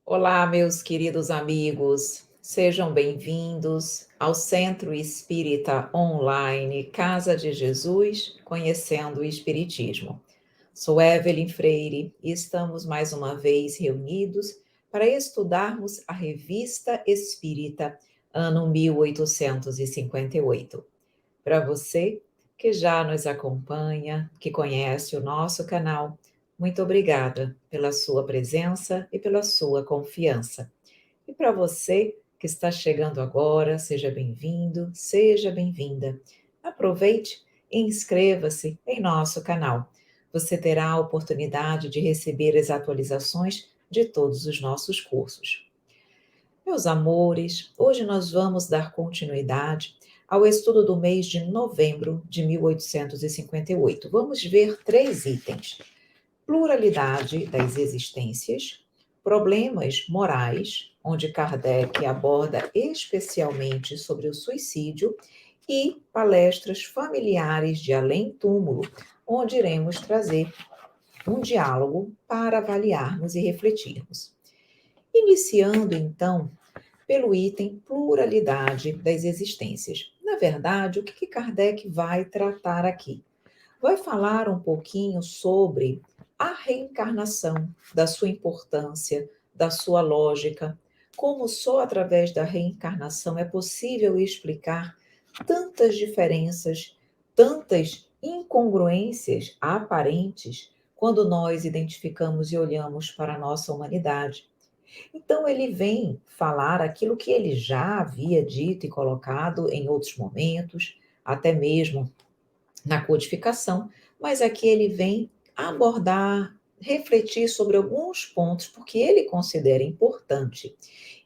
Olá, meus queridos amigos, sejam bem-vindos ao Centro Espírita Online Casa de Jesus, conhecendo o Espiritismo. Sou Evelyn Freire e estamos mais uma vez reunidos para estudarmos a Revista Espírita, ano 1858. Para você que já nos acompanha, que conhece o nosso canal, muito obrigada pela sua presença e pela sua confiança. E para você que está chegando agora, seja bem-vindo, seja bem-vinda. Aproveite e inscreva-se em nosso canal. Você terá a oportunidade de receber as atualizações de todos os nossos cursos. Meus amores, hoje nós vamos dar continuidade ao estudo do mês de novembro de 1858. Vamos ver 3 itens: pluralidade das existências, problemas morais, onde Kardec aborda especialmente sobre o suicídio, e palestras familiares de além-túmulo, onde iremos trazer um diálogo para avaliarmos e refletirmos. Iniciando, então, pelo item pluralidade das existências. Na verdade, o que Kardec vai tratar aqui? Vai falar um pouquinho sobre a reencarnação, da sua importância, da sua lógica, como só através da reencarnação é possível explicar tantas diferenças, tantas incongruências aparentes quando nós identificamos e olhamos para a nossa humanidade. Então, ele vem falar aquilo que ele já havia dito e colocado em outros momentos, até mesmo na codificação, mas aqui ele vem abordar, refletir sobre alguns pontos, porque ele considera importante.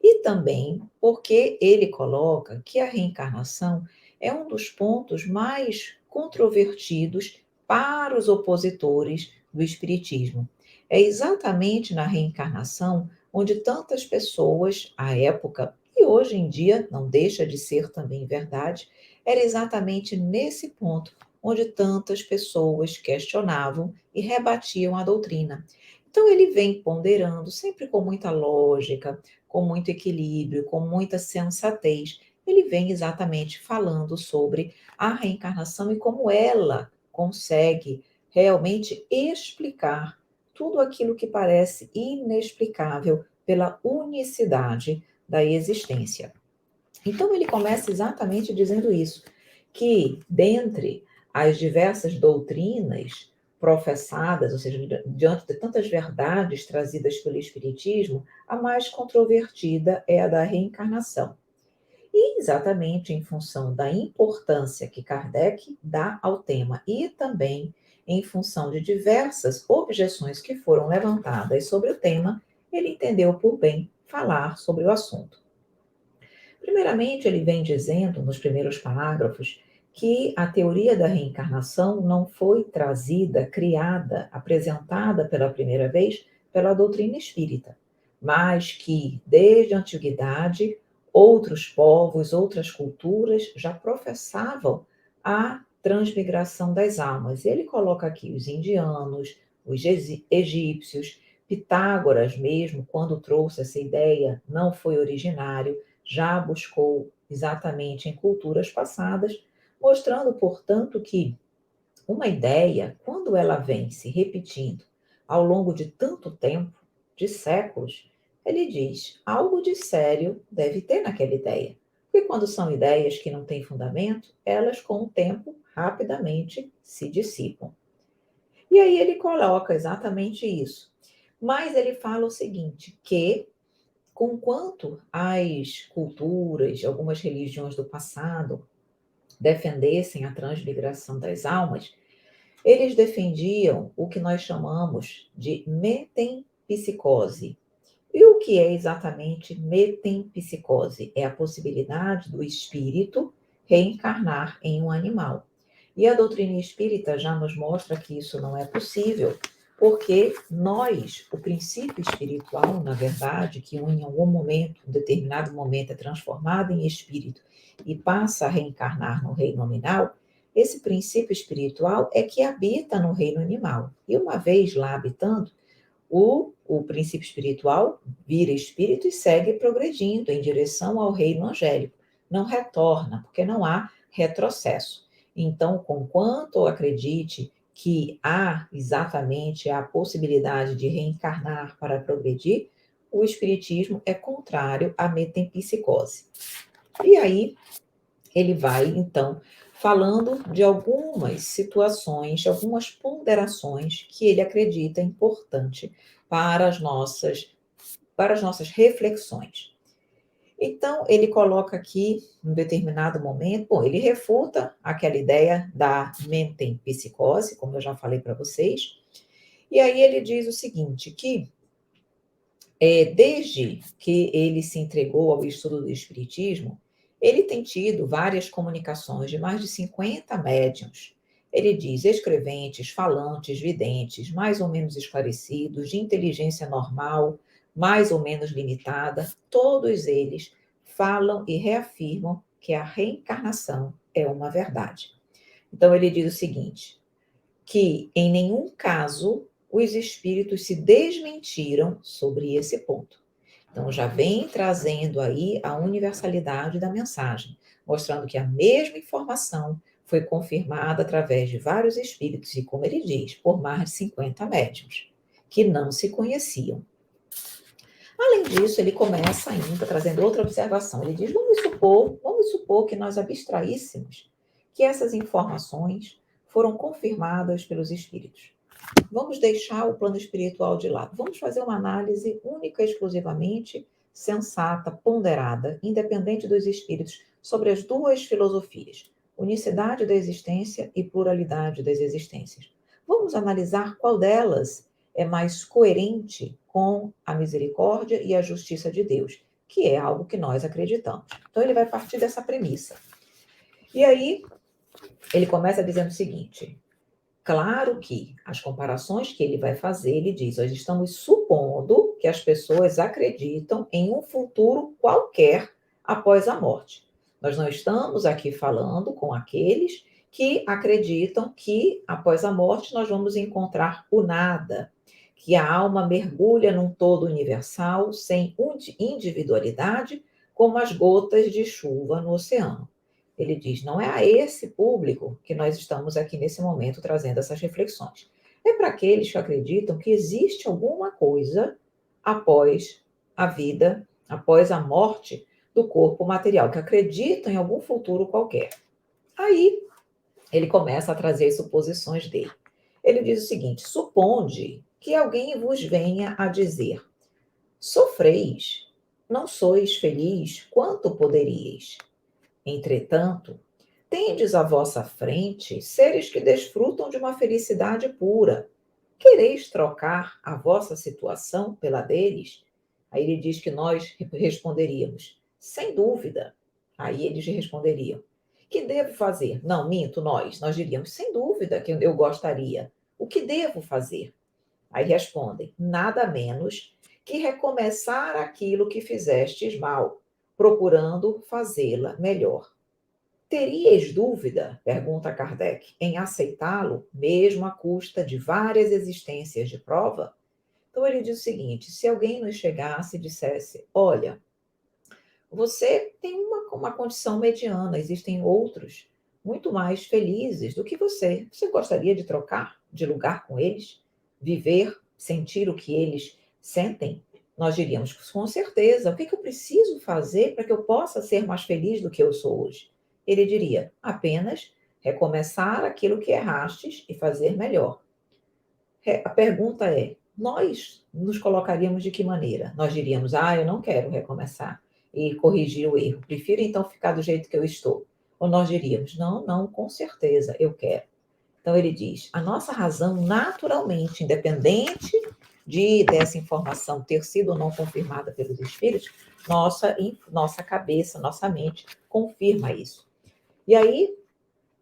E também porque ele coloca que a reencarnação é um dos pontos mais controvertidos para os opositores do Espiritismo. É exatamente na reencarnação onde tantas pessoas, à época, e hoje em dia não deixa de ser também verdade, era exatamente nesse ponto onde tantas pessoas questionavam e rebatiam a doutrina. Então, ele vem ponderando, sempre com muita lógica, com muito equilíbrio, com muita sensatez. Ele vem exatamente falando sobre a reencarnação e como ela consegue realmente explicar tudo aquilo que parece inexplicável pela unicidade da existência. Então, ele começa exatamente dizendo isso, que dentre as diversas doutrinas professadas, ou seja, diante de tantas verdades trazidas pelo Espiritismo, a mais controvertida é a da reencarnação. E exatamente em função da importância que Kardec dá ao tema e também em função de diversas objeções que foram levantadas sobre o tema, ele entendeu por bem falar sobre o assunto. Primeiramente, ele vem dizendo, nos primeiros parágrafos, que a teoria da reencarnação não foi trazida, criada, apresentada pela primeira vez pela doutrina espírita, mas que, desde a antiguidade, outros povos, outras culturas já professavam a transmigração das almas. Ele coloca aqui os indianos, os egípcios, Pitágoras mesmo, quando trouxe essa ideia, não foi originário, já buscou exatamente em culturas passadas, mostrando, portanto, que uma ideia, quando ela vem se repetindo ao longo de tanto tempo, de séculos, ele diz, algo de sério deve ter naquela ideia. Porque quando são ideias que não têm fundamento, elas com o tempo rapidamente se dissipam. E aí ele coloca exatamente isso. Mas ele fala o seguinte, que conquanto as culturas, algumas religiões do passado defendessem a transmigração das almas, eles defendiam o que nós chamamos de metempsicose. E o que é exatamente metempsicose? É a possibilidade do espírito reencarnar em um animal. E a doutrina espírita já nos mostra que isso não é possível, porque nós, o princípio espiritual, na verdade, que em algum momento, um determinado momento, é transformado em espírito e passa a reencarnar no reino nominal, esse princípio espiritual é que habita no reino animal. E uma vez lá habitando, O princípio espiritual vira espírito e segue progredindo em direção ao reino angélico. Não retorna, porque não há retrocesso. Então, conquanto acredite que há exatamente a possibilidade de reencarnar para progredir, o espiritismo é contrário à metempsicose. E aí, ele vai, então, falando de algumas situações, de algumas ponderações que ele acredita importante para as nossas reflexões. Então, ele coloca aqui, em um determinado momento, bom, ele refuta aquela ideia da metempsicose, como eu já falei para vocês, e aí ele diz o seguinte, que desde que ele se entregou ao estudo do Espiritismo, ele tem tido várias comunicações de mais de 50 médiuns. Ele diz escreventes, falantes, videntes, mais ou menos esclarecidos, de inteligência normal, mais ou menos limitada, todos eles falam e reafirmam que a reencarnação é uma verdade. Então, ele diz o seguinte: que em nenhum caso os espíritos se desmentiram sobre esse ponto. Então, já vem trazendo aí a universalidade da mensagem, mostrando que a mesma informação foi confirmada através de vários espíritos e, como ele diz, por mais de 50 médiuns, que não se conheciam. Além disso, ele começa ainda trazendo outra observação. Ele diz: vamos supor que nós abstraíssemos que essas informações foram confirmadas pelos espíritos. Vamos deixar o plano espiritual de lado. Vamos fazer uma análise única e exclusivamente sensata, ponderada, independente dos espíritos, sobre as duas filosofias, unicidade da existência e pluralidade das existências. Vamos analisar qual delas é mais coerente com a misericórdia e a justiça de Deus, que é algo que nós acreditamos. Então, ele vai partir dessa premissa. E aí, ele começa dizendo o seguinte: claro que as comparações que ele vai fazer, ele diz, nós estamos supondo que as pessoas acreditam em um futuro qualquer após a morte. Nós não estamos aqui falando com aqueles que acreditam que após a morte nós vamos encontrar o nada, que a alma mergulha num todo universal, sem individualidade, como as gotas de chuva no oceano. Ele diz: não é a esse público que nós estamos aqui nesse momento trazendo essas reflexões. É para aqueles que acreditam que existe alguma coisa após a vida, após a morte do corpo material, que acreditam em algum futuro qualquer. Aí ele começa a trazer as suposições dele. Ele diz o seguinte: suponde que alguém vos venha a dizer: sofreis, não sois feliz quanto poderíeis. Entretanto, tendes à vossa frente seres que desfrutam de uma felicidade pura. Quereis trocar a vossa situação pela deles? Aí ele diz que nós responderíamos: sem dúvida. Aí eles responderiam: que devo fazer? Não, minto, nós diríamos: sem dúvida que eu gostaria. O que devo fazer? Aí respondem: nada menos que recomeçar aquilo que fizestes mal, procurando fazê-la melhor. Teríeis dúvida, pergunta Kardec, em aceitá-lo, mesmo à custa de várias existências de prova? Então ele diz o seguinte: se alguém nos chegasse e dissesse, olha, você tem uma condição mediana, existem outros muito mais felizes do que você. Você gostaria de trocar de lugar com eles? Viver, sentir o que eles sentem? Nós diríamos, com certeza, o que eu preciso fazer para que eu possa ser mais feliz do que eu sou hoje? Ele diria, apenas recomeçar aquilo que errastes e fazer melhor. A pergunta é, nós nos colocaríamos de que maneira? Nós diríamos, eu não quero recomeçar e corrigir o erro, prefiro então ficar do jeito que eu estou. Ou nós diríamos, não, com certeza, eu quero. Então ele diz, a nossa razão naturalmente, independente dessa informação ter sido ou não confirmada pelos espíritos, nossa cabeça, nossa mente confirma isso. E aí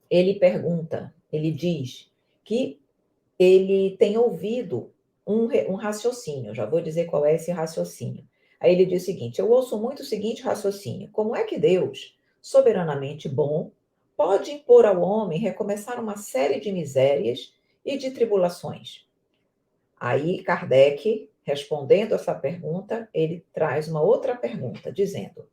ele pergunta, ele diz que ele tem ouvido um raciocínio, já vou dizer qual é esse raciocínio. Aí ele diz o seguinte: eu ouço muito o seguinte raciocínio: como é que Deus, soberanamente bom, pode impor ao homem recomeçar uma série de misérias e de tribulações? Aí Kardec, respondendo essa pergunta, ele traz uma outra pergunta, dizendo: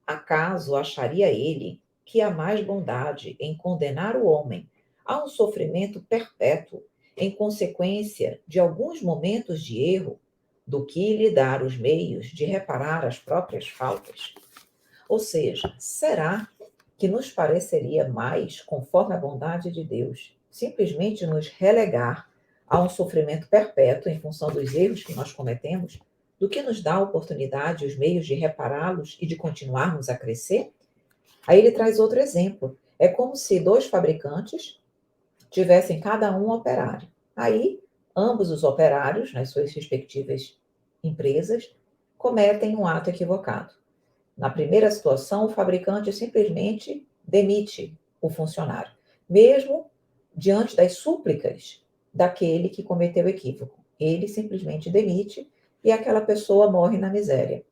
acaso acharia ele que há mais bondade em condenar o homem a um sofrimento perpétuo em consequência de alguns momentos de erro do que lhe dar os meios de reparar as próprias faltas? Ou seja, será que nos pareceria mais, conforme a bondade de Deus, simplesmente nos relegar a um sofrimento perpétuo em função dos erros que nós cometemos, do que nos dá a oportunidade e os meios de repará-los e de continuarmos a crescer? Aí ele traz outro exemplo. É como se dois fabricantes tivessem cada um operário. Aí, ambos os operários, nas suas respectivas empresas, cometem um ato equivocado. Na primeira situação, o fabricante simplesmente demite o funcionário, mesmo diante das súplicas daquele que cometeu o equívoco. Ele simplesmente demite e aquela pessoa morre na miséria.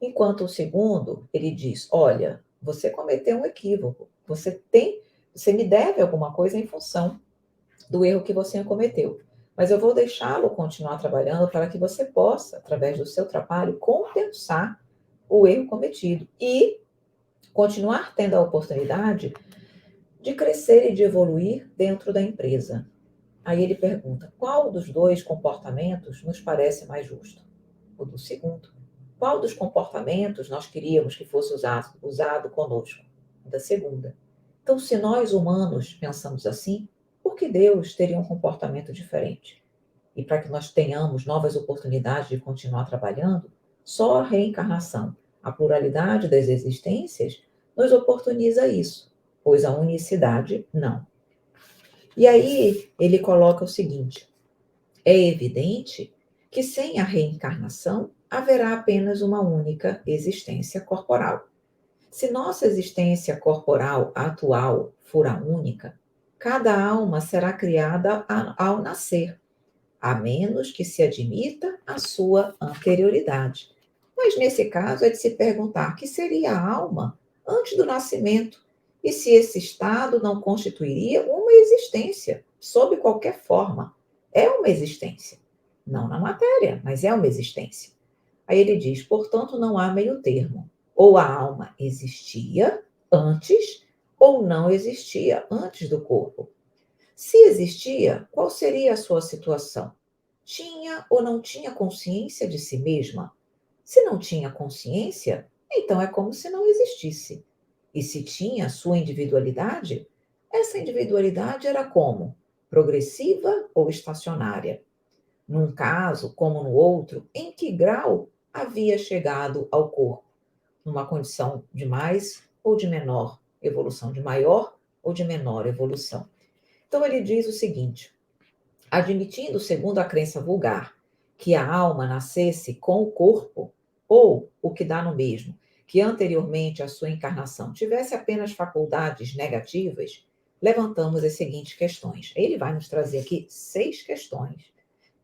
Enquanto o segundo, ele diz: olha, você cometeu um equívoco, você me deve alguma coisa em função do erro que você cometeu. Mas eu vou deixá-lo continuar trabalhando para que você possa, através do seu trabalho, compensar o erro cometido e continuar tendo a oportunidade de crescer e de evoluir dentro da empresa. Aí ele pergunta: qual dos dois comportamentos nos parece mais justo? O do segundo. Qual dos comportamentos nós queríamos que fosse usado conosco? O da segunda. Então, se nós humanos pensamos assim, por que Deus teria um comportamento diferente? E para que nós tenhamos novas oportunidades de continuar trabalhando, só a reencarnação, a pluralidade das existências, nos oportuniza isso, pois a unicidade não. E aí ele coloca o seguinte: é evidente que sem a reencarnação haverá apenas uma única existência corporal. Se nossa existência corporal atual for a única, cada alma será criada ao nascer, a menos que se admita a sua anterioridade. Mas nesse caso é de se perguntar que seria a alma antes do nascimento e se esse estado não constituiria uma existência, sob qualquer forma. É uma existência. Não na matéria, mas é uma existência. Aí ele diz, portanto, não há meio termo. Ou a alma existia antes, ou não existia antes do corpo. Se existia, qual seria a sua situação? Tinha ou não tinha consciência de si mesma? Se não tinha consciência, então é como se não existisse. E se tinha sua individualidade, essa individualidade era como? Progressiva ou estacionária? Num caso, como no outro, em que grau havia chegado ao corpo? Numa condição de mais ou de menor evolução, de maior ou de menor evolução? Então ele diz o seguinte: admitindo, segundo a crença vulgar, que a alma nascesse com o corpo, ou o que dá no mesmo, que anteriormente à sua encarnação tivesse apenas faculdades negativas, levantamos as seguintes questões. Ele vai nos trazer aqui 6 questões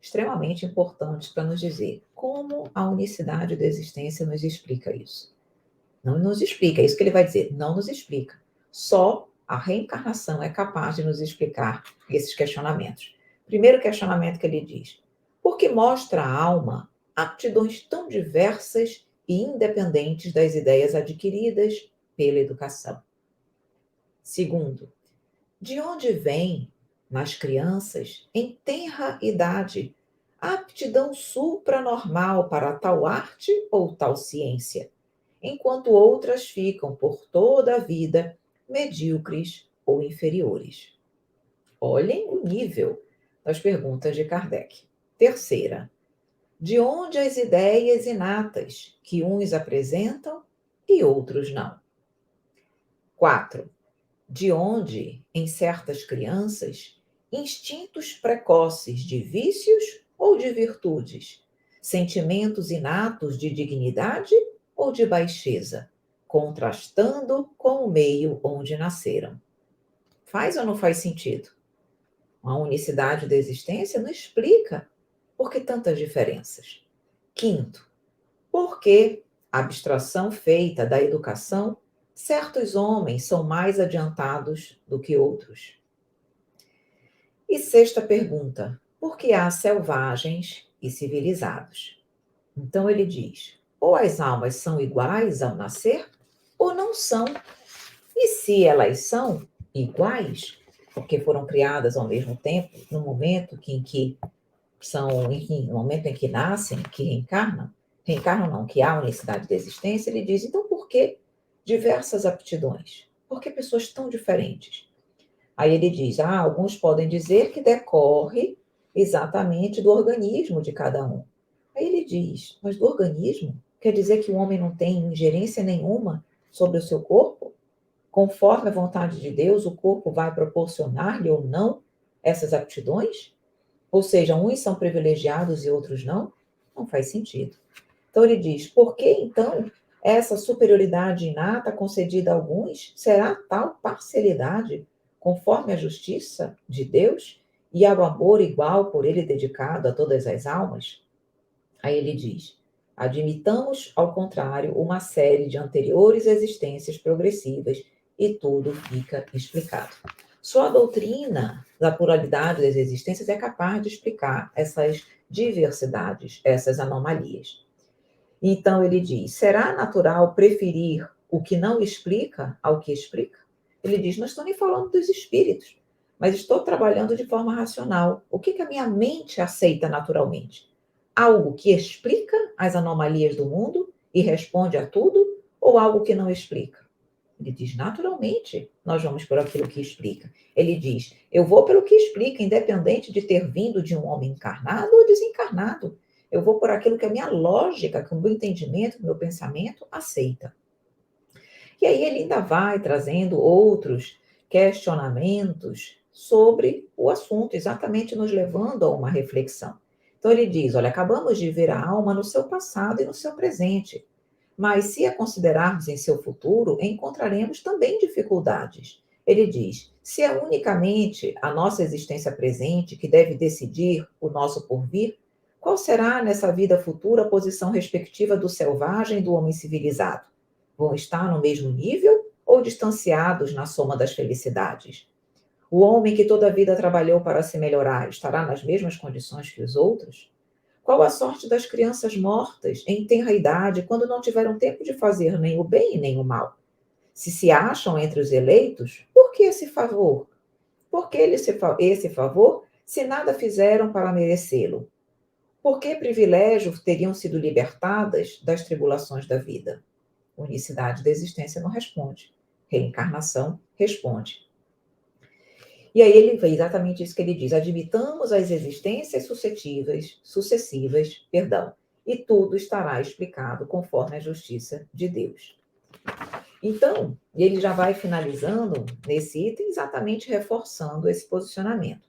extremamente importantes para nos dizer como a unicidade da existência nos explica isso. Não nos explica, é isso que ele vai dizer, não nos explica. Só a reencarnação é capaz de nos explicar esses questionamentos. Primeiro questionamento que ele diz: por que mostra a alma aptidões tão diversas e independentes das ideias adquiridas pela educação? Segundo, de onde vem, nas crianças, em tenra idade, a aptidão supranormal para tal arte ou tal ciência, enquanto outras ficam por toda a vida medíocres ou inferiores? Olhem o nível das perguntas de Kardec. Terceira, de onde as ideias inatas que uns apresentam e outros não? 4, de onde, em certas crianças, instintos precoces de vícios ou de virtudes, sentimentos inatos de dignidade ou de baixeza, contrastando com o meio onde nasceram? Faz ou não faz sentido? A unicidade da existência não explica por que tantas diferenças. Quinto, por que a abstração feita da educação, certos homens são mais adiantados do que outros? E sexta pergunta, porque há selvagens e civilizados. Então ele diz: ou as almas são iguais ao nascer, ou não são. E se elas são iguais, porque foram criadas ao mesmo tempo, no momento em que são, enfim, no momento em que nascem, que reencarnam não, que há unicidade de existência, ele diz: então por que diversas aptidões? Por que pessoas tão diferentes? Aí ele diz: alguns podem dizer que decorre exatamente do organismo de cada um. Aí ele diz: mas do organismo? Quer dizer que o homem não tem ingerência nenhuma sobre o seu corpo? Conforme a vontade de Deus, o corpo vai proporcionar-lhe ou não essas aptidões? Ou seja, uns são privilegiados e outros não? Não faz sentido. Então ele diz: por que então essa superioridade inata concedida a alguns será tal parcialidade, conforme a justiça de Deus e ao amor igual por ele dedicado a todas as almas? Aí ele diz: admitamos, ao contrário, uma série de anteriores existências progressivas e tudo fica explicado. Só a doutrina da pluralidade das existências é capaz de explicar essas diversidades, essas anomalias. Então ele diz: será natural preferir o que não explica ao que explica? Ele diz: não estou nem falando dos espíritos, mas estou trabalhando de forma racional. O que a minha mente aceita naturalmente? Algo que explica as anomalias do mundo e responde a tudo, ou algo que não explica? Ele diz: naturalmente, nós vamos por aquilo que explica. Ele diz: eu vou pelo que explica, independente de ter vindo de um homem encarnado ou desencarnado. Eu vou por aquilo que a minha lógica, que o meu entendimento, que o meu pensamento aceita. E aí ele ainda vai trazendo outros questionamentos sobre o assunto, exatamente nos levando a uma reflexão. Então ele diz: olha, acabamos de ver a alma no seu passado e no seu presente. Mas se a considerarmos em seu futuro, encontraremos também dificuldades. Ele diz: se é unicamente a nossa existência presente que deve decidir o nosso porvir, qual será nessa vida futura a posição respectiva do selvagem e do homem civilizado? Vão estar no mesmo nível ou distanciados na soma das felicidades? O homem que toda a vida trabalhou para se melhorar estará nas mesmas condições que os outros? Qual a sorte das crianças mortas em tenra idade, quando não tiveram tempo de fazer nem o bem nem o mal? Se se acham entre os eleitos, por que esse favor? Por que esse favor, se nada fizeram para merecê-lo? Por que privilégios teriam sido libertadas das tribulações da vida? Unicidade da existência não responde. Reencarnação responde. E aí ele vê exatamente isso que ele diz: admitamos as existências sucessivas, e tudo estará explicado conforme a justiça de Deus. Então, ele já vai finalizando nesse item, exatamente reforçando esse posicionamento.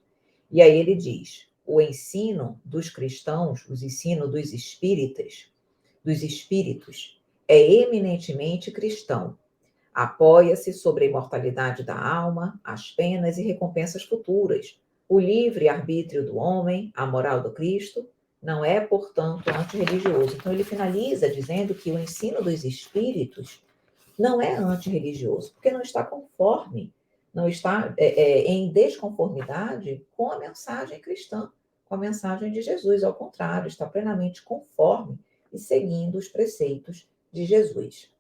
E aí ele diz: o ensino dos cristãos, o ensino dos espíritos, é eminentemente cristão. Apoia-se sobre a imortalidade da alma, as penas e recompensas futuras, o livre arbítrio do homem, a moral do Cristo, não é, portanto, antirreligioso. Então, ele finaliza dizendo que o ensino dos espíritos não é antirreligioso, porque não está conforme, não está em desconformidade com a mensagem cristã, com a mensagem de Jesus. Ao contrário, está plenamente conforme e seguindo os preceitos de Jesus.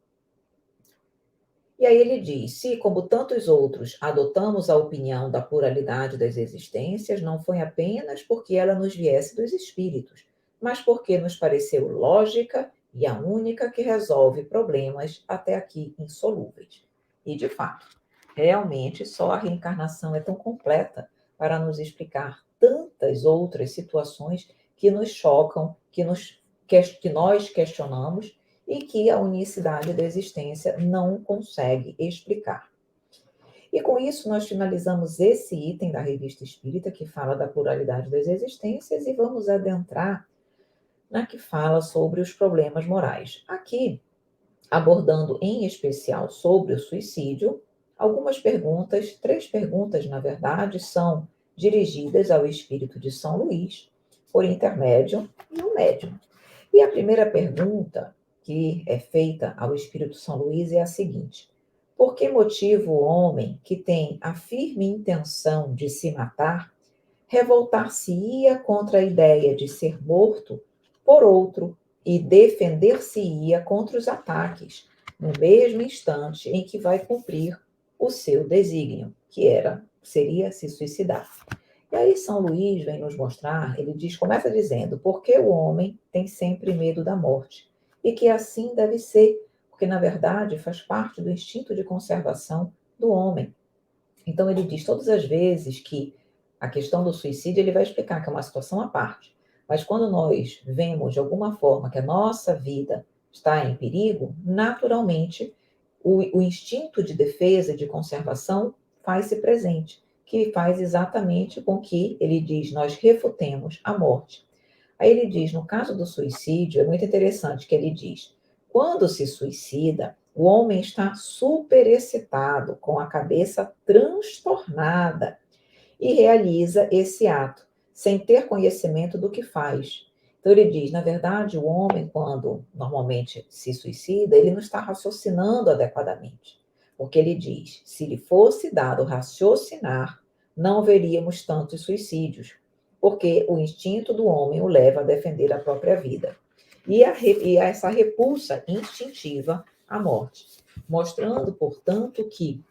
E aí ele diz: se, como tantos outros, adotamos a opinião da pluralidade das existências, não foi apenas porque ela nos viesse dos espíritos, mas porque nos pareceu lógica e a única que resolve problemas até aqui insolúveis. E, de fato, realmente só a reencarnação é tão completa para nos explicar tantas outras situações que nos chocam, que nós questionamos e que a unicidade da existência não consegue explicar. E com isso nós finalizamos esse item da Revista Espírita, que fala da pluralidade das existências, e vamos adentrar na que fala sobre os problemas morais. Aqui, abordando em especial sobre o suicídio, algumas perguntas, 3 perguntas, na verdade, são dirigidas ao espírito de São Luís, por intermédio e o médium. E a primeira pergunta que é feita ao Espírito São Luís é a seguinte: por que motivo o homem que tem a firme intenção de se matar revoltar-se-ia contra a ideia de ser morto por outro e defender-se-ia contra os ataques, no mesmo instante em que vai cumprir o seu desígnio, seria se suicidar. E aí São Luís vem nos mostrar, ele diz, começa dizendo, porque o homem tem sempre medo da morte, e que assim deve ser, porque na verdade faz parte do instinto de conservação do homem. Então ele diz todas as vezes que a questão do suicídio, ele vai explicar que é uma situação à parte, mas quando nós vemos de alguma forma que a nossa vida está em perigo, naturalmente o instinto de defesa, de conservação, faz-se presente, que faz exatamente com que, ele diz, nós refutemos a morte. Aí ele diz, no caso do suicídio, é muito interessante que ele diz, quando se suicida, o homem está superexcitado, com a cabeça transtornada, e realiza esse ato, sem ter conhecimento do que faz. Então ele diz, na verdade, o homem, quando normalmente se suicida, ele não está raciocinando adequadamente. Porque ele diz, se lhe fosse dado raciocinar, não veríamos tantos suicídios, porque o instinto do homem o leva a defender a própria vida. E essa repulsa instintiva à morte. Mostrando, portanto, que,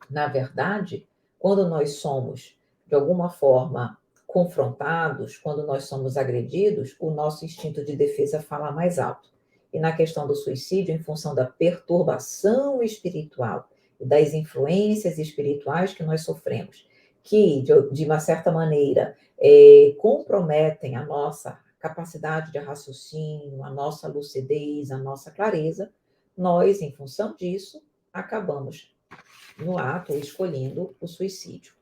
na verdade, quando nós somos, de alguma forma, confrontados, quando nós somos agredidos, o nosso instinto de defesa fala mais alto. E na questão do suicídio, em função da perturbação espiritual e das influências espirituais que nós sofremos, que, de uma certa maneira, comprometem a nossa capacidade de raciocínio, a nossa lucidez, a nossa clareza, nós, em função disso, acabamos no ato escolhendo o suicídio.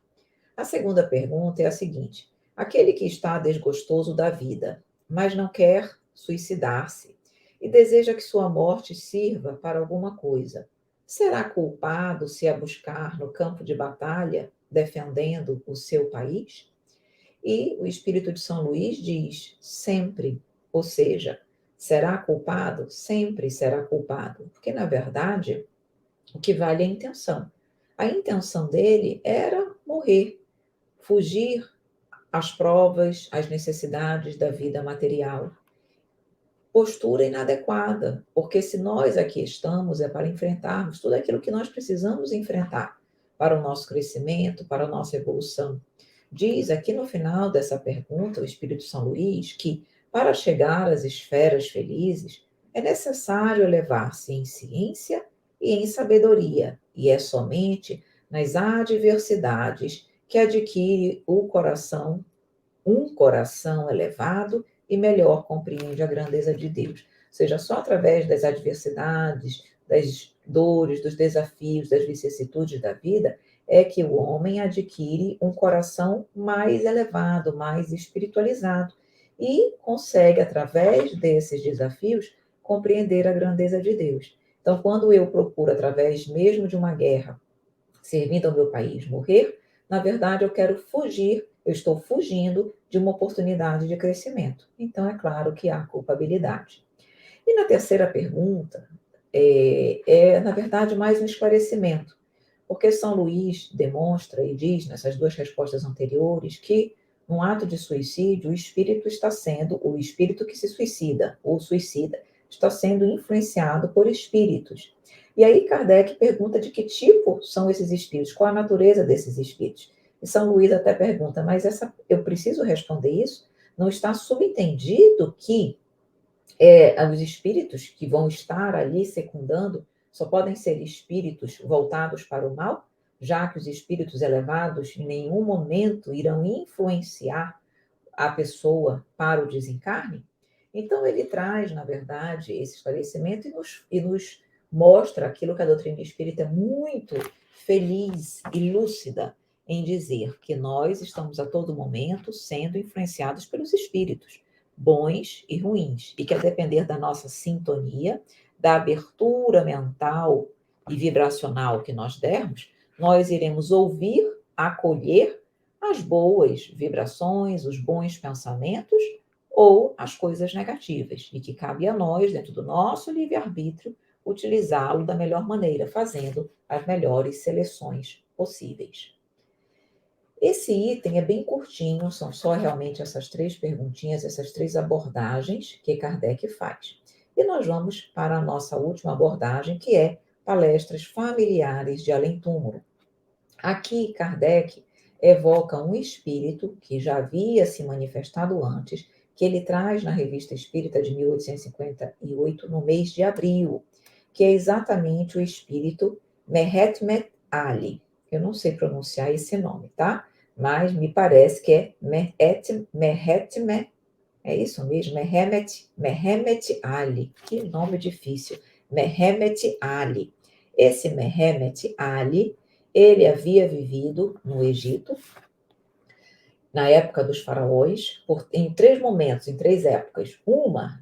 A segunda pergunta é a seguinte: aquele que está desgostoso da vida, mas não quer suicidar-se e deseja que sua morte sirva para alguma coisa, será culpado se a buscar no campo de batalha, defendendo o seu país? E o Espírito de São Luís diz: sempre, ou seja, será culpado? Sempre será culpado, porque na verdade o que vale é a intenção. A intenção dele era morrer, fugir às provas, às necessidades da vida material. Postura inadequada, porque se nós aqui estamos é para enfrentarmos tudo aquilo que nós precisamos enfrentar para o nosso crescimento, para a nossa evolução. Diz aqui no final dessa pergunta o Espírito São Luís que para chegar às esferas felizes é necessário elevar-se em ciência e em sabedoria, e é somente nas adversidades que adquire um coração elevado e melhor compreende a grandeza de Deus. Ou seja, só através das adversidades, das dores, dos desafios, das vicissitudes da vida, é que o homem adquire um coração mais elevado, mais espiritualizado e consegue, através desses desafios, compreender a grandeza de Deus. Então, quando eu procuro, através mesmo de uma guerra, servindo ao meu país, morrer, na verdade eu quero fugir, eu estou fugindo de uma oportunidade de crescimento. Então, é claro que há culpabilidade. E na terceira pergunta, na verdade, mais um esclarecimento, porque São Luís demonstra e diz nessas duas respostas anteriores que, num ato de suicídio, o espírito que se suicida, ou suicida, está sendo influenciado por espíritos. E aí Kardec pergunta de que tipo são esses espíritos, qual a natureza desses espíritos. E São Luís até pergunta, mas eu preciso responder isso? Não está subentendido que os espíritos que vão estar ali secundando só podem ser espíritos voltados para o mal, já que os espíritos elevados em nenhum momento irão influenciar a pessoa para o desencarne? Então, ele traz, na verdade, esse esclarecimento e nos mostra aquilo que a doutrina espírita é muito feliz e lúcida em dizer, que nós estamos a todo momento sendo influenciados pelos espíritos, bons e ruins, e que a depender da nossa sintonia, da abertura mental e vibracional que nós dermos, nós iremos ouvir, acolher as boas vibrações, os bons pensamentos ou as coisas negativas, e que cabe a nós, dentro do nosso livre-arbítrio, utilizá-lo da melhor maneira, fazendo as melhores seleções possíveis. Esse item é bem curtinho, são só realmente essas 3 perguntinhas, essas 3 abordagens que Kardec faz. E nós vamos para a nossa última abordagem, que é palestras familiares de além-túmulo. Aqui, Kardec evoca um espírito que já havia se manifestado antes, que ele traz na Revista Espírita de 1858, no mês de abril, que é exatamente o espírito Mehetmet Ali. Eu não sei pronunciar esse nome, tá? Mas me parece que é Mehetmet, é isso mesmo, Mehemet Ali. Que nome difícil, Mehemet Ali. Esse Mehemet Ali, ele havia vivido no Egito, na época dos faraós, em 3 momentos, em 3 épocas.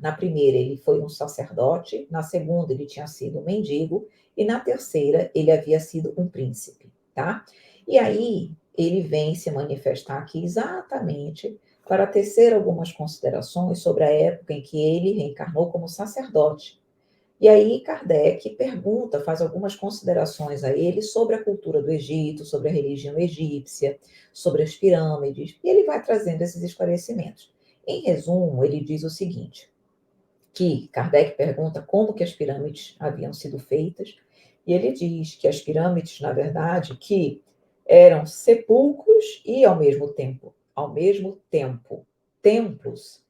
Na primeira, ele foi um sacerdote, na segunda, ele tinha sido um mendigo, e na terceira, ele havia sido um príncipe, tá? E aí, ele vem se manifestar aqui exatamente para tecer algumas considerações sobre a época em que ele reencarnou como sacerdote. E aí Kardec pergunta, faz algumas considerações a ele sobre a cultura do Egito, sobre a religião egípcia, sobre as pirâmides, e ele vai trazendo esses esclarecimentos. Em resumo, ele diz o seguinte, que Kardec pergunta como que as pirâmides haviam sido feitas, e ele diz que as pirâmides, na verdade, que eram sepulcros e, ao mesmo tempo, templos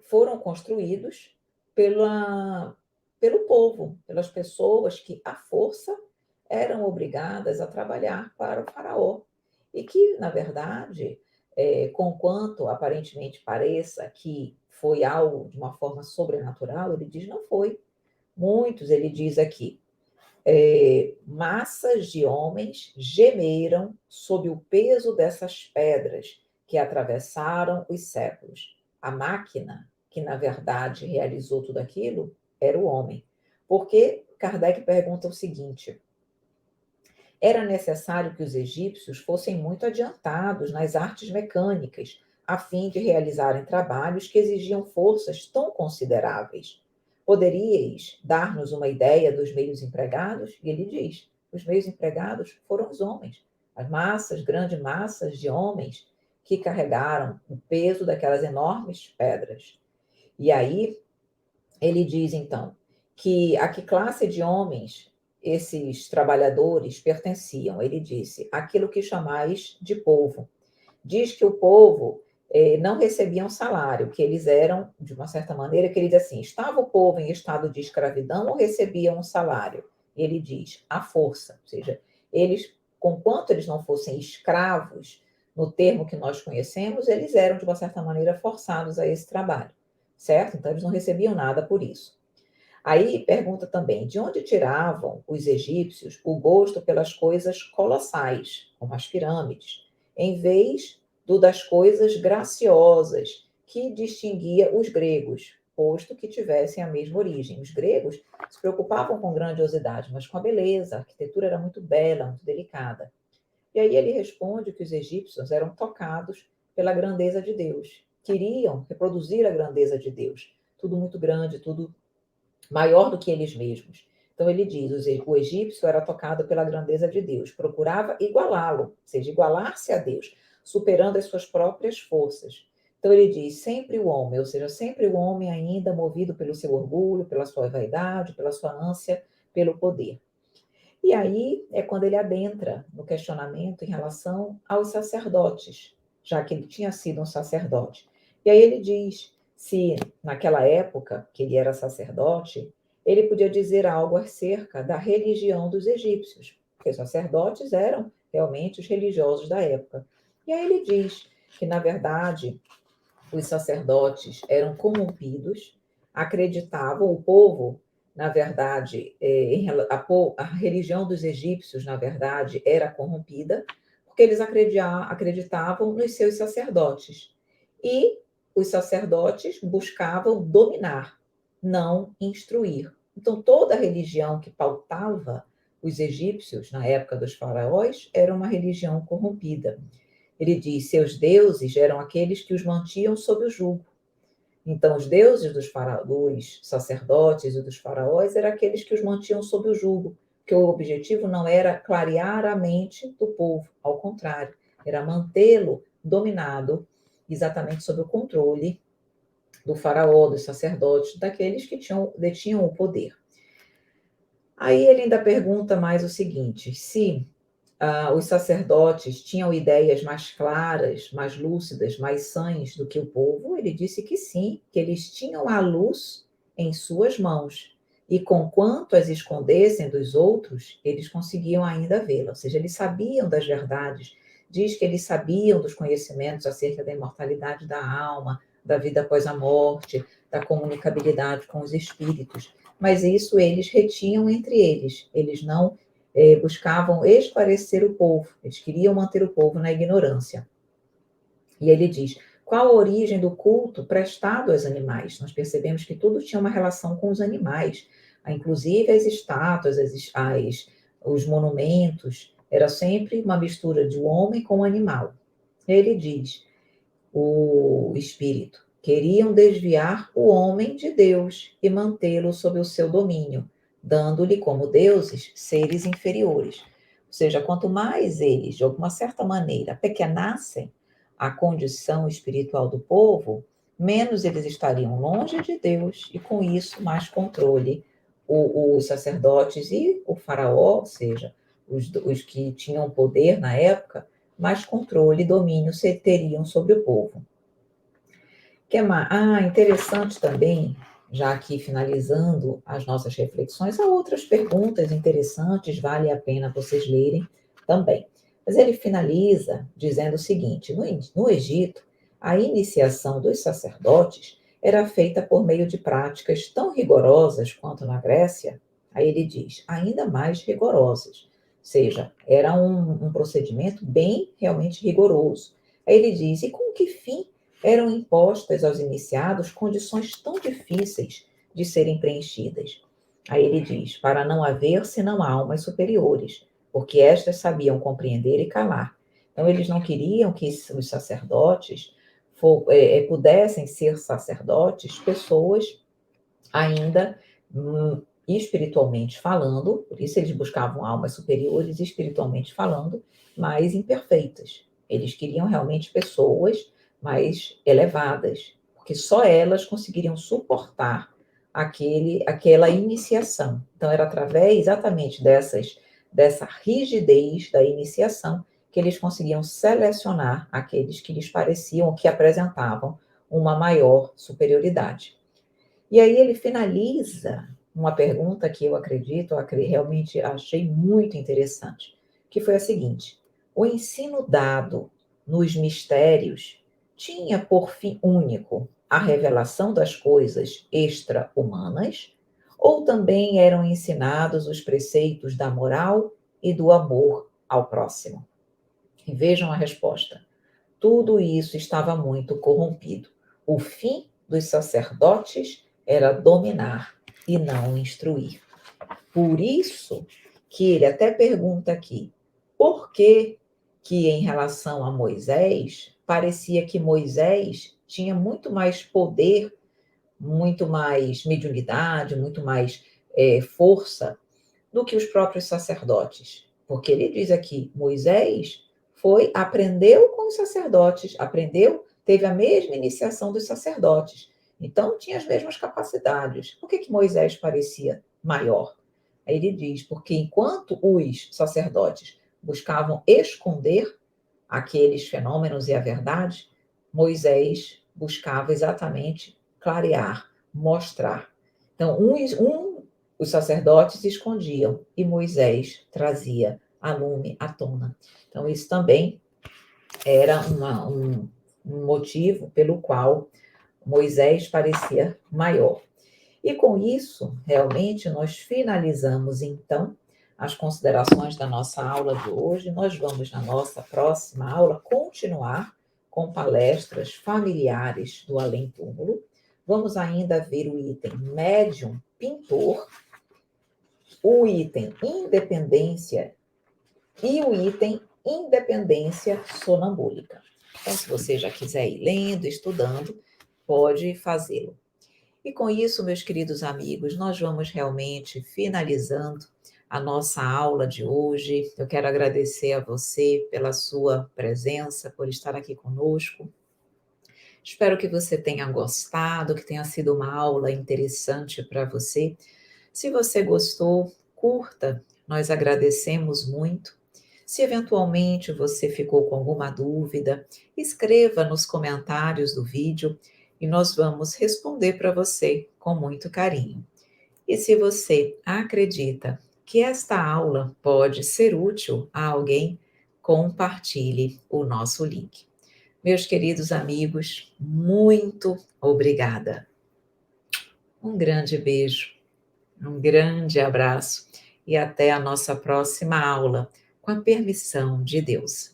foram construídos pelo povo, pelas pessoas que, à força, eram obrigadas a trabalhar para o faraó. E que, na verdade, conquanto aparentemente pareça que foi algo de uma forma sobrenatural, ele diz não foi. Muitos, ele diz aqui, massas de homens gemeram sob o peso dessas pedras que atravessaram os séculos. A máquina, que na verdade realizou tudo aquilo, era o homem. Porque Kardec pergunta o seguinte: era necessário que os egípcios fossem muito adiantados nas artes mecânicas, a fim de realizarem trabalhos que exigiam forças tão consideráveis. Poderíeis dar-nos uma ideia dos meios empregados? E ele diz: os meios empregados foram os homens, as massas, grandes massas de homens que carregaram o peso daquelas enormes pedras. E aí ele diz, então, que a que classe de homens esses trabalhadores pertenciam? Ele disse, aquilo que chamais de povo. Diz que o povo não recebia um salário, que eles eram, de uma certa maneira, que ele diz assim, estava o povo em estado de escravidão ou recebiam um salário? Ele diz, à força, ou seja, eles, conquanto eles não fossem escravos, no termo que nós conhecemos, eles eram, de uma certa maneira, forçados a esse trabalho, certo? Então, eles não recebiam nada por isso. Aí pergunta também, de onde tiravam os egípcios o gosto pelas coisas colossais, como as pirâmides, em vez do das coisas graciosas, que distinguia os gregos, posto que tivessem a mesma origem. Os gregos se preocupavam com grandiosidade, mas com a beleza, a arquitetura era muito bela, muito delicada. E aí ele responde que os egípcios eram tocados pela grandeza de Deus, queriam reproduzir a grandeza de Deus, tudo muito grande, tudo maior do que eles mesmos. Então ele diz, o egípcio era tocado pela grandeza de Deus, procurava igualá-lo, ou seja, igualar-se a Deus, superando as suas próprias forças. Então ele diz, sempre o homem, ou seja, sempre o homem ainda movido pelo seu orgulho, pela sua vaidade, pela sua ânsia, pelo poder. E aí é quando ele adentra no questionamento em relação aos sacerdotes, já que ele tinha sido um sacerdote. E aí ele diz se naquela época que ele era sacerdote, ele podia dizer algo acerca da religião dos egípcios, porque os sacerdotes eram realmente os religiosos da época. E aí ele diz que, na verdade, os sacerdotes eram corrompidos, acreditavam, o povo, na verdade, a religião dos egípcios, na verdade, era corrompida, porque eles acreditavam nos seus sacerdotes. E os sacerdotes buscavam dominar, não instruir. Então, toda a religião que pautava os egípcios, na época dos faraós, era uma religião corrompida. Ele diz: seus deuses eram aqueles que os mantinham sob o jugo. Então, os deuses dos sacerdotes e dos faraós eram aqueles que os mantinham sob o jugo, que o objetivo não era clarear a mente do povo, ao contrário, era mantê-lo dominado exatamente sob o controle do faraó, dos sacerdotes, daqueles que detinham o poder. Aí ele ainda pergunta mais o seguinte: se os sacerdotes tinham ideias mais claras, mais lúcidas, mais sãs do que o povo, ele disse que sim, que eles tinham a luz em suas mãos. E conquanto as escondessem dos outros, eles conseguiam ainda vê-la. Ou seja, eles sabiam das verdades. Diz que eles sabiam dos conhecimentos acerca da imortalidade da alma, da vida após a morte, da comunicabilidade com os espíritos. Mas isso eles retinham entre eles. Eles não buscavam esclarecer o povo, eles queriam manter o povo na ignorância. E ele diz: qual a origem do culto prestado aos animais? Nós percebemos que tudo tinha uma relação com os animais, inclusive as estátuas, os monumentos, era sempre uma mistura de um homem com um animal. Ele diz: o espírito queriam desviar o homem de Deus e mantê-lo sob o seu domínio, dando-lhe como deuses seres inferiores. Ou seja, quanto mais eles, de alguma certa maneira, apequenassem a condição espiritual do povo, menos eles estariam longe de Deus e, com isso, mais controle os sacerdotes e o faraó, ou seja, os que tinham poder na época, mais controle e domínio teriam sobre o povo. Interessante também, já aqui finalizando as nossas reflexões, há outras perguntas interessantes, vale a pena vocês lerem também. Mas ele finaliza dizendo o seguinte: no Egito, a iniciação dos sacerdotes era feita por meio de práticas tão rigorosas quanto na Grécia. Aí ele diz, ainda mais rigorosas. Ou seja, era um procedimento bem realmente rigoroso. Aí ele diz, e com que fim eram impostas aos iniciados condições tão difíceis de serem preenchidas? Aí ele diz, para não haver senão almas superiores, porque estas sabiam compreender e calar. Então, eles não queriam que os sacerdotes pudessem ser sacerdotes, pessoas ainda espiritualmente falando, por isso eles buscavam almas superiores, espiritualmente falando, mas imperfeitas. Eles queriam realmente pessoas mais elevadas, porque só elas conseguiriam suportar aquela iniciação. Então, era através exatamente dessa rigidez da iniciação que eles conseguiam selecionar aqueles que lhes pareciam, que apresentavam uma maior superioridade. E aí ele finaliza uma pergunta que eu acredito, realmente achei muito interessante, que foi a seguinte: o ensino dado nos mistérios tinha por fim único a revelação das coisas extra-humanas, ou também eram ensinados os preceitos da moral e do amor ao próximo? E vejam a resposta. Tudo isso estava muito corrompido. O fim dos sacerdotes era dominar e não instruir. Por isso que ele até pergunta aqui, por que em relação a Moisés, parecia que Moisés tinha muito mais poder, muito mais mediunidade, muito mais força do que os próprios sacerdotes? Porque ele diz aqui, Moisés aprendeu com os sacerdotes, teve a mesma iniciação dos sacerdotes. Então, tinha as mesmas capacidades. Por que Moisés parecia maior? Aí ele diz, porque enquanto os sacerdotes buscavam esconder aqueles fenômenos e a verdade, Moisés buscava exatamente clarear, mostrar. Então, os sacerdotes escondiam e Moisés trazia a lume à tona. Então, isso também era um motivo pelo qual Moisés parecia maior. E com isso, realmente, nós finalizamos, então, as considerações da nossa aula de hoje. Nós vamos, na nossa próxima aula, continuar com palestras familiares do além-túmulo. Vamos ainda ver o item médium pintor, o item independência e o item independência sonambúlica. Então, se você já quiser ir lendo, estudando, pode fazê-lo. E com isso, meus queridos amigos, nós vamos realmente finalizando a nossa aula de hoje. Eu quero agradecer a você pela sua presença, por estar aqui conosco. Espero que você tenha gostado, que tenha sido uma aula interessante para você. Se você gostou, curta, nós agradecemos muito. Se eventualmente você ficou com alguma dúvida, escreva nos comentários do vídeo e nós vamos responder para você com muito carinho. E se você acredita que esta aula pode ser útil a alguém, compartilhe o nosso link. Meus queridos amigos, muito obrigada. Um grande beijo, um grande abraço e até a nossa próxima aula, com a permissão de Deus.